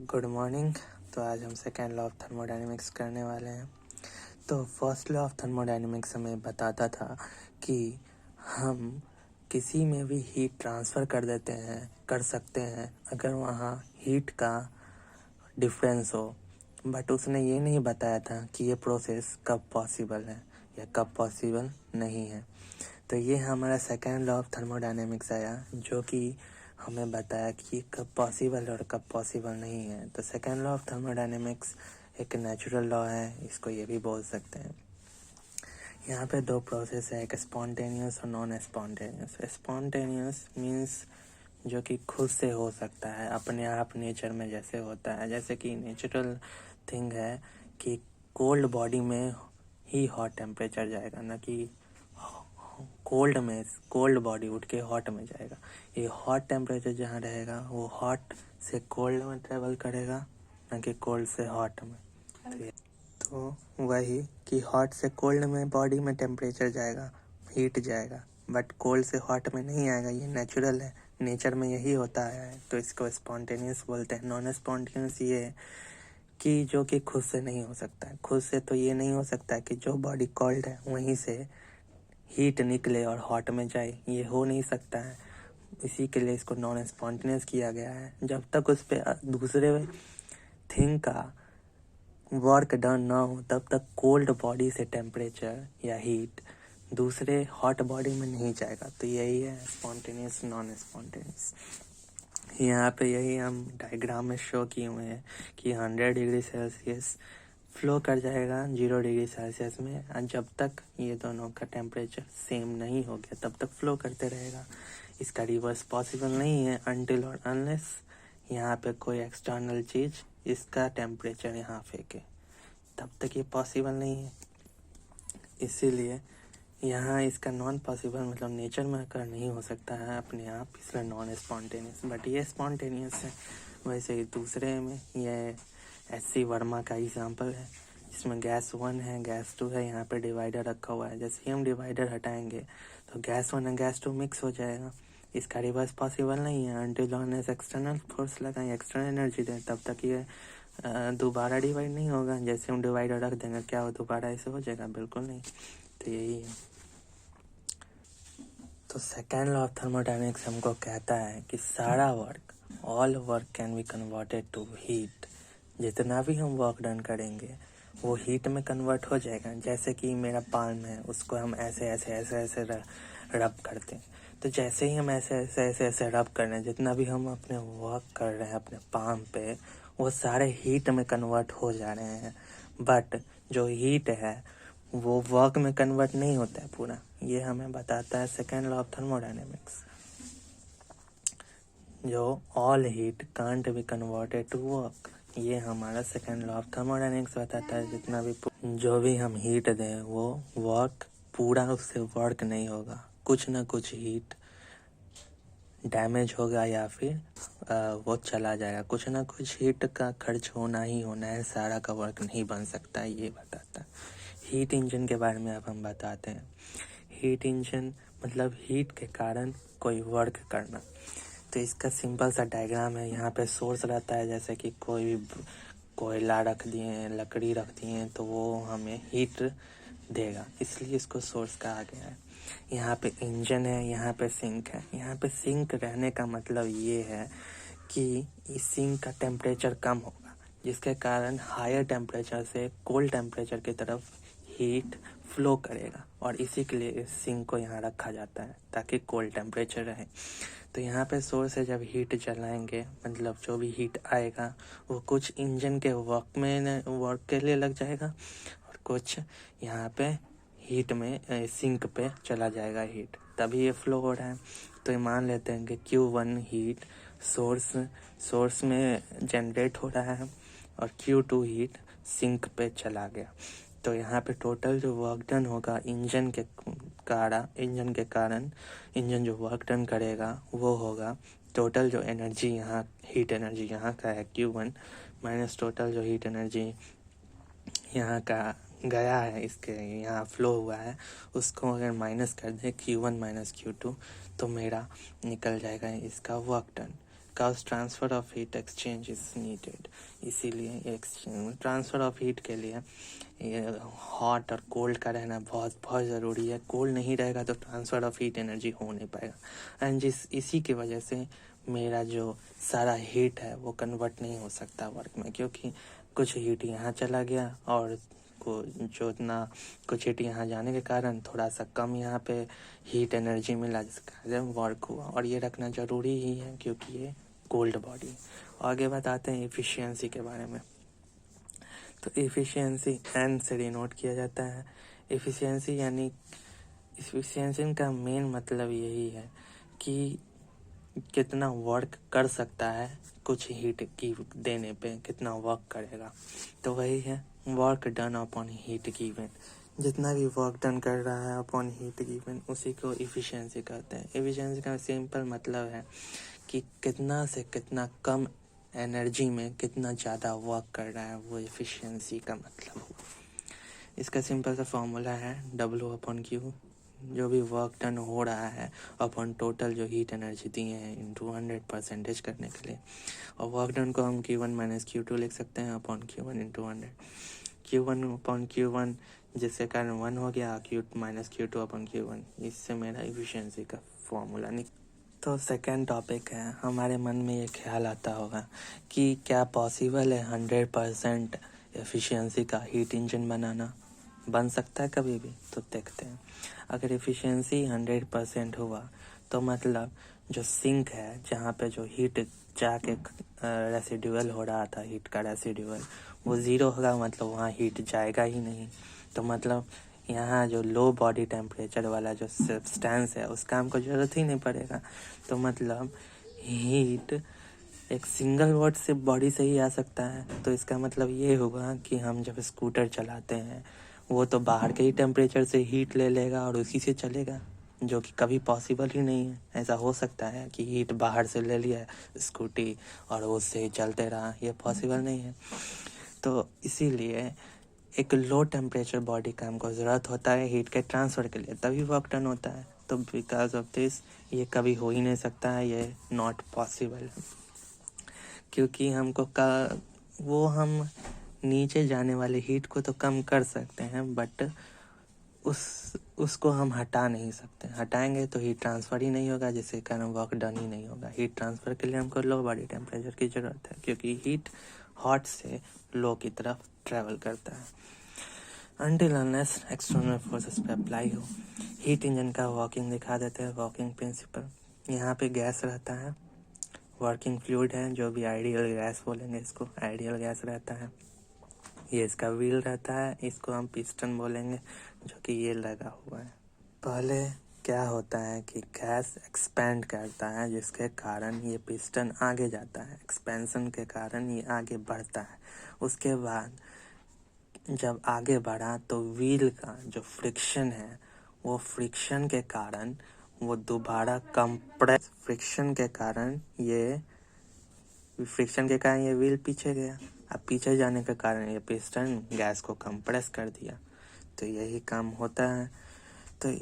Good morning. तो आज हम सेकेंड लॉ ऑफ थर्मोडायनेमिक्स करने वाले हैं। तो फर्स्ट लॉ ऑफ थर्मोडायनेमिक्स हमें बताता था कि हम किसी में भी हीट ट्रांसफ़र कर सकते हैं अगर वहाँ हीट का डिफरेंस हो, बट उसने ये नहीं बताया था कि ये प्रोसेस कब पॉसिबल है या कब पॉसिबल नहीं है। तो ये हमारा सेकेंड लॉ ऑफ थर्मोडायनेमिक्स आया, जो कि हमें बताया कि कब पॉसिबल और कब पॉसिबल नहीं है। तो सेकेंड लॉ ऑफ थर्मोडायनेमिक्स एक नेचुरल लॉ है, इसको ये भी बोल सकते हैं। यहाँ पे दो प्रोसेस है, एक स्पॉन्टेनियस और नॉन स्पॉन्टेनियस। स्पॉन्टेनियस मीन्स जो कि खुद से हो सकता है, अपने आप नेचर में जैसे होता है। जैसे कि नेचुरल थिंग है कि कोल्ड बॉडी में ही हॉट टेम्परेचर जाएगा, ना कि कोल्ड बॉडी उठ के हॉट में जाएगा। ये हॉट टेम्परेचर जहाँ रहेगा वो हॉट से कोल्ड में ट्रेवल करेगा, ना कि कोल्ड से हॉट में। तो वही कि हॉट से कोल्ड में बॉडी में टेम्परेचर जाएगा, हीट जाएगा, बट कोल्ड से हॉट में नहीं आएगा। ये नेचुरल है, नेचर में यही होता है। तो इसको स्पॉन्टेनियस बोलते हैं। नॉन स्पॉन्टेनियस ये है कि जो कि खुद से नहीं हो सकता है। खुद से तो ये नहीं हो सकता है कि जो बॉडी कोल्ड है वहीं से हीट निकले और हॉट में जाए, ये हो नहीं सकता है। इसी के लिए इसको नॉन स्पॉन्टेनियस किया गया है। जब तक उस पर दूसरे थिंग का वर्क डन ना हो तब तक कोल्ड बॉडी से टेम्परेचर या हीट दूसरे हॉट बॉडी में नहीं जाएगा। तो यही है स्पॉन्टेनियस नॉन स्पॉन्टेनियस। यहाँ पे यही हम डायग्राम में शो किए हुए हैं कि 100 डिग्री सेल्सियस फ्लो कर जाएगा 0 डिग्री सेल्सियस में, और जब तक ये दोनों का टेम्परेचर सेम नहीं हो गया तब तक फ्लो करते रहेगा। इसका रिवर्स पॉसिबल नहीं है अनटिल और अनलेस यहाँ पे कोई एक्सटर्नल चीज़ इसका टेम्परेचर यहाँ फेंके, तब तक ये पॉसिबल नहीं है। इसीलिए यहाँ इसका नॉन पॉसिबल मतलब नेचर में अगर नहीं हो सकता है अपने आप, इसलिए नॉन स्पॉन्टेनियस। बट ये स्पॉन्टेनियस है। वैसे ही दूसरे में ये एस.सी. वर्मा का एग्जाम्पल है, इसमें गैस 1 है, गैस 2 है, यहाँ पे डिवाइडर रखा हुआ है। जैसे ही हम डिवाइडर हटाएंगे तो गैस 1 और गैस 2 मिक्स हो जाएगा। इसका रिवर्स पॉसिबल नहीं है अनटिल अनलेस एक्सटर्नल फोर्स लगाएं, एक्सटर्नल एनर्जी दें, तब तक ये दोबारा डिवाइड नहीं होगा। जैसे हम डिवाइडर रख देंगे क्या वो दोबारा ऐसे हो जाएगा? बिल्कुल नहीं। तो यही है। तो सेकेंड लॉ ऑफ थर्मोडायनेमिक्स हमको कहता है कि सारा work, all work can be converted to heat. जितना भी हम वर्क डन करेंगे वो हीट में कन्वर्ट हो जाएगा। जैसे कि मेरा पाल्म है, उसको हम ऐसे ऐसे ऐसे ऐसे रब करते हैं। तो जैसे ही हम ऐसे ऐसे ऐसे ऐसे रब कर रहे हैं, जितना भी हम अपने वर्क कर रहे हैं अपने पाम पे, वो सारे हीट में कन्वर्ट हो जा रहे हैं। बट जो हीट है वो वर्क में कन्वर्ट नहीं होता है पूरा। ये हमें बताता है सेकेंड लॉ ऑफ थर्मोडायनेमिक्स, जो all heat can't be converted to work. ये हमारा सेकेंड लॉ ऑफ थर्मोडायनेमिक्स बताता है जितना भी जो भी हम हीट दें वो वर्क पूरा उससे वर्क नहीं होगा। कुछ ना कुछ हीट डैमेज होगा या फिर वो चला जाएगा। कुछ ना कुछ हीट का खर्च होना ही होना है, सारा का वर्क नहीं बन सकता है, ये बताता है। हीट इंजन के बारे में अब हम बताते हैं। हीट इंजन मतलब हीट के कारण कोई वर्क करना। तो इसका सिंपल सा डायग्राम है। यहाँ पे सोर्स रहता है, जैसे कि कोई भी कोयला रख दिए, लकड़ी रख दिए, तो वो हमें हीट देगा, इसलिए इसको सोर्स कहा गया है। यहाँ पे इंजन है, यहाँ पे सिंक है। यहाँ पे सिंक रहने का मतलब ये है कि इस सिंक का टेम्परेचर कम होगा, जिसके कारण हायर टेम्परेचर से कोल्ड टेम्परेचर की तरफ हीट फ्लो करेगा, और इसी के लिए इस सिंक को यहाँ रखा जाता है ताकि कोल्ड टेम्परेचर रहे। तो यहाँ पे सोर्स है, जब हीट जलाएंगे मतलब जो भी हीट आएगा वो कुछ इंजन के वर्क के लिए लग जाएगा, और कुछ यहाँ पे हीट में सिंक पे चला जाएगा हीट, तभी ये फ्लो हो रहा है। तो ये मान लेते हैं कि Q1 हीट सोर्स में जनरेट हो रहा है और Q2 हीट सिंक पे चला गया। तो यहाँ पे टोटल जो वर्क डन होगा इंजन के कारण इंजन जो वर्क डन करेगा वो होगा टोटल जो एनर्जी यहाँ हीट एनर्जी यहाँ का है Q1 माइनस टोटल जो हीट एनर्जी यहाँ का गया है, इसके यहाँ फ्लो हुआ है, उसको अगर माइनस कर दे Q1 माइनस Q2 तो मेरा निकल जाएगा इसका work done. Because transfer of heat exchange is needed. इसीलिए एक्सचेंज ट्रांसफ़र ऑफ हीट के लिए ये हॉट और कोल्ड का रहना बहुत बहुत ज़रूरी है। कोल्ड नहीं रहेगा तो ट्रांसफ़र ऑफ हीट एनर्जी हो नहीं पाएगा, एंड इसी की वजह से मेरा जो सारा हीट है वो कन्वर्ट नहीं हो सकता वर्क में, क्योंकि कुछ हीट यहाँ चला गया और को जो इतना कुछ हीट यहाँ जाने के कारण थोड़ा सा कम यहाँ पे हीट एनर्जी मिला, जिसके कारण वर्क हुआ। और ये रखना ज़रूरी ही है क्योंकि ये कोल्ड बॉडी। आगे बताते हैं एफिशिएंसी के बारे में। तो एफिशिएंसी एन से डिनोट किया जाता है। एफिशिएंसी यानी एफिशिएंसी का मेन मतलब यही है कि कितना वर्क कर सकता है, कुछ हीट की देने पे कितना वर्क करेगा। तो वही है work done upon heat given. जितना भी वर्क डन कर रहा है अपॉन हीट गिवन उसी को एफिशिएंसी कहते हैं। एफिशिएंसी का सिंपल मतलब है कि कितना से कितना कम एनर्जी में कितना ज़्यादा वर्क कर रहा है, वो एफिशिएंसी का मतलब हो। इसका सिंपल सा फॉर्मूला है W/Q, जो भी वर्क डन हो रहा है अपॉन टोटल जो हीट एनर्जी दिए हैं इंटू 100% करने के लिए। और वर्क डन को हम Q1 - Q2 लिख सकते हैं अपॉन Q1 इंटू 100। Q1/Q1 जिसके कारण 1 हो गया, Q - Q2 अपॉन Q1। इससे मेरा एफिशिएंसी का फॉर्मूला तो सेकेंड टॉपिक है, हमारे मन में ये ख्याल आता होगा कि क्या पॉसिबल है 100% एफिशिएंसी का हीट इंजन बनाना? बन सकता है कभी भी? तो देखते हैं। अगर एफिशिएंसी 100% हुआ तो मतलब जो सिंक है जहाँ पे जो हीट जाके रेसिडुअल हो रहा था, हीट का रेसिडुअल वो ज़ीरो होगा, मतलब वहाँ हीट जाएगा ही नहीं। तो मतलब यहाँ जो लो बॉडी टेम्परेचर वाला जो सब्सटेंस है उसका हमको ज़रूरत ही नहीं पड़ेगा। तो मतलब हीट एक सिंगल वाट से बॉडी से ही आ सकता है। तो इसका मतलब ये होगा कि हम जब स्कूटर चलाते हैं वो तो बाहर के ही टेम्परेचर से हीट ले लेगा और उसी से चलेगा, जो कि कभी पॉसिबल ही नहीं है। ऐसा हो सकता है कि हीट बाहर से ले लिया स्कूटी और उससे चलते रहा, ये पॉसिबल नहीं है। तो इसीलिए एक लो टेम्परेचर बॉडी का हमको ज़रूरत होता है हीट के ट्रांसफ़र के लिए, तभी वर्क डन होता है। तो बिकॉज ऑफ दिस ये कभी हो ही नहीं सकता है, ये नॉट पॉसिबल। क्योंकि हमको वो हम नीचे जाने वाले हीट को तो कम कर सकते हैं, बट उसको हम हटा नहीं सकते। हटाएंगे तो हीट ट्रांसफ़र ही नहीं होगा, जिसके कारण वर्क डन ही नहीं होगा। हीट ट्रांसफ़र के लिए हमको लो बॉडी टेम्परेचर की ज़रूरत है, क्योंकि हीट हॉट से लो की तरफ ट्रैवल करता है अनटिल अनलेस एक्सटर्नल फोर्सेस पे अप्लाई हो। हीट इंजन का वर्किंग दिखा देते हैं। वर्किंग प्रिंसिपल, यहाँ पे गैस रहता है, वर्किंग फ्लूइड है, जो भी आइडियल गैस बोलेंगे इसको, आइडियल गैस रहता है। ये इसका व्हील रहता है, इसको हम पिस्टन बोलेंगे, जो कि ये लगा हुआ है। पहले क्या होता है कि गैस एक्सपेंड करता है, जिसके कारण ये पिस्टन आगे जाता है। एक्सपेंशन के कारण ये आगे बढ़ता है। उसके बाद जब आगे बढ़ा तो व्हील का जो फ्रिक्शन है वो फ्रिक्शन के कारण वो दोबारा कंप्रेस, फ्रिक्शन के कारण ये व्हील पीछे गया। अब पीछे जाने के कारण ये पिस्टन गैस को कंप्रेस कर दिया। तो यही काम होता है। तो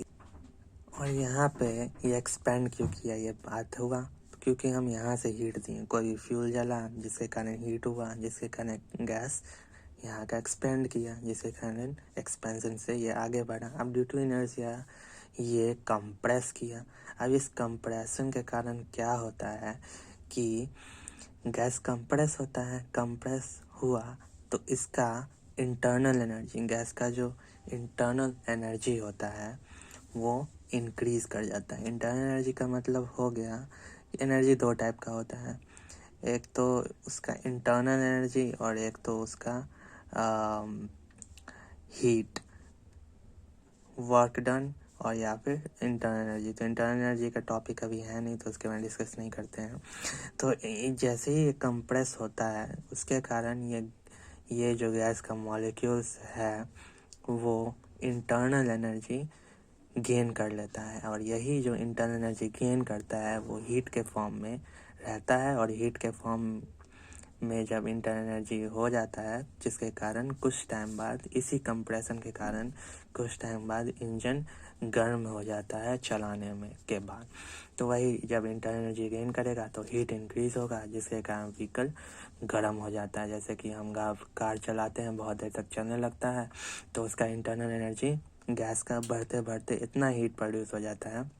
और यहाँ पे ये एक्सपेंड क्यों किया, ये बात होगा क्योंकि हम यहाँ से हीट दिए, कोई फ्यूल जला जिसके कारण हीट हुआ, जिसके कारण गैस यहाँ का एक्सपेंड किया, जिसके कारण एक्सपेंशन से ये आगे बढ़ा। अब ड्यू टू इनर्शिया ये कंप्रेस किया। अब इस कंप्रेशन के कारण क्या होता है कि गैस कंप्रेस होता है, कंप्रेस हुआ तो इसका इंटरनल एनर्जी, गैस का जो इंटरनल एनर्जी होता है वो इंक्रीज़ कर जाता है। इंटरनल एनर्जी का मतलब हो गया, एनर्जी दो टाइप का होता है, एक तो उसका इंटरनल एनर्जी और एक तो उसका हीट, वर्क डन और या फिर इंटरनल एनर्जी। तो इंटरनल एनर्जी का टॉपिक अभी है नहीं, तो उसके बारे में डिस्कस नहीं करते हैं। तो जैसे ही ये कंप्रेस होता है उसके कारण ये जो गैस का मॉलिक्यूल्स है वो इंटरनल एनर्जी गेन कर लेता है, और यही जो इंटरनल एनर्जी गेन करता है वो हीट के फॉर्म में रहता है, और हीट के फॉर्म में जब इंटरनल एनर्जी हो जाता है, जिसके कारण कुछ टाइम बाद, इसी कंप्रेशन के कारण कुछ टाइम बाद इंजन गर्म हो जाता है चलाने में के बाद। तो वही जब इंटरनल एनर्जी गेन करेगा तो हीट इंक्रीज होगा, जिसके कारण व्हीकल गर्म हो जाता है। जैसे कि हम कार चलाते हैं, बहुत देर तक चलने लगता है, तो उसका इंटरनल एनर्जी गैस का बढ़ते बढ़ते इतना हीट प्रोड्यूस हो जाता है,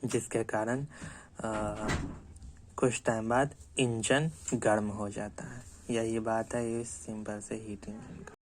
जिसके कारण कुछ टाइम बाद इंजन गर्म हो जाता है। यही बात है इस सिंपल से हीट इंजन का।